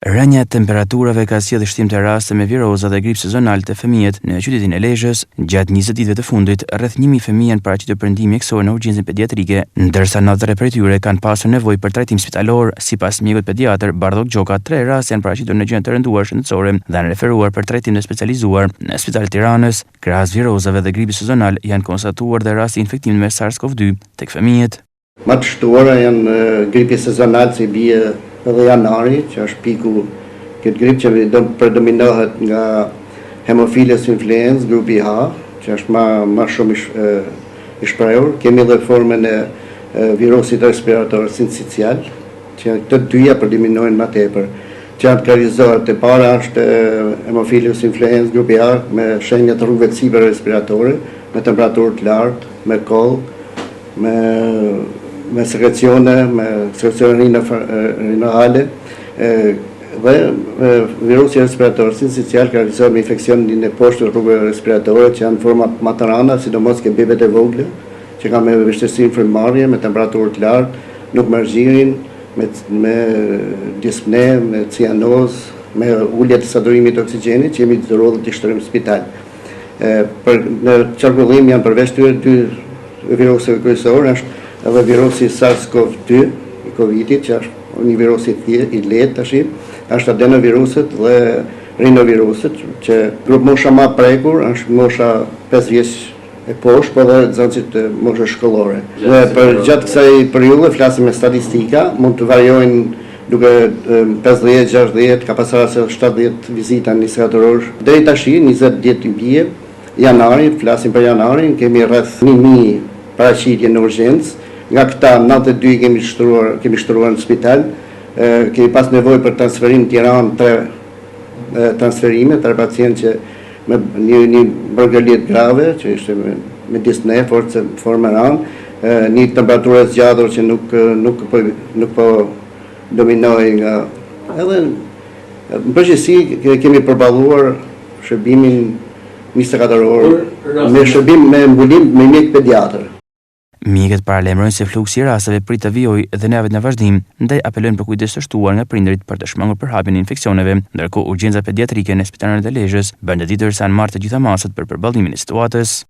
Rënja e temperaturave ka sjellë shtim të raste me viroza dhe grip sezonal të fëmijët në qytetin e Lezhës. Gjatë 20 ditëve të fundit, rreth 1000 fëmijë janë paraqitur perëndimi mjekësor në urgjencën pediatrike, ndërsa 93 prej tyre kanë pasur nevojë për trajtim spitalor. Sipas mjekut pediatër Bardhok Gjoka, 3 raste janë paraqitur në gjendje të rënduar shëndetësore dhe janë referuar për trajtim të specializuar në Spitalet e Tiranës. Krahas virozave dhe gripit sezonal janë konstatuar dhe raste infektimi me SARS-CoV-2 tek fëmijët. Më të shtuara janë gripi sezonal që bie edhe janari, që është piku këtë grip që predominohet nga Haemophilus influenzae grupi H, që është më shumë i shprehur. Kemi edhe formën e virusit respirator sincicial, që të dyja predominojnë më tepër. Që karakterizohet e para është Haemophilus influenzae grupi A me shenjat të rrugëve të sipër respiratore, me temperaturë të lartë, me koll, me sekrecione rinale, dhe virusi respirator sincicial karakterizohet me infeksionin e poshtë rrugëve respiratore që janë forma më të rënda, sidomos ke bebet e vogla, që kanë me vështirësi në frymëmarrje, me temperaturë të lartë, nuk merr gjirin, me dispne, me cianoz, me ulje të saturimit të oksigjenit, që jemi detyruar të shtrim në spital. Në qarkullim janë përveç tyre dy viruseve kryesorë, është edhe virusi SARS-CoV-2 i Covidit, që është një virus i lehtë tash, është adenoviruset dhe rinoviruset, që grup mosha më prekur është mosha 5 vjeç e poshtë, po dhe nxënësit moshës shkollore. Dhe për gjatë kësaj periudhe flasim me statistika, mund të variojnë duke 50, 60, ka pasur se 70 vizita në 24 orë. Deri tash 20 ditë i bie. Janarin, flasim për janarin, kemi rreth 1000 paraqitje në urgjencë. Nga këta 92 kemi shtruar në spital. Kemi pas nevojë për transferim në Tiranë 3 transferime, 3 pacientë që me një burgëlit grave, që ishte me dispne, formë rënë, një temperaturë zgjatur që nuk po dominoi nga. Edhe në përgjithësi kemi përballuar shërbimin 24 orë me shërbim me mbulim me mjek pediatër. Mjekët paralajmërojnë se fluksi i rasteve prit të vijojë dhe në javët në vazhdim, ndaj apelojnë për kujdes të shtuar nga prindërit për të shmangur përhapjen e infeksioneve, ndërkohë urgjenca pediatrike në Spitalin e Lezhës bën të ditër se janë marrë të gjitha masat për përballimin e situatës.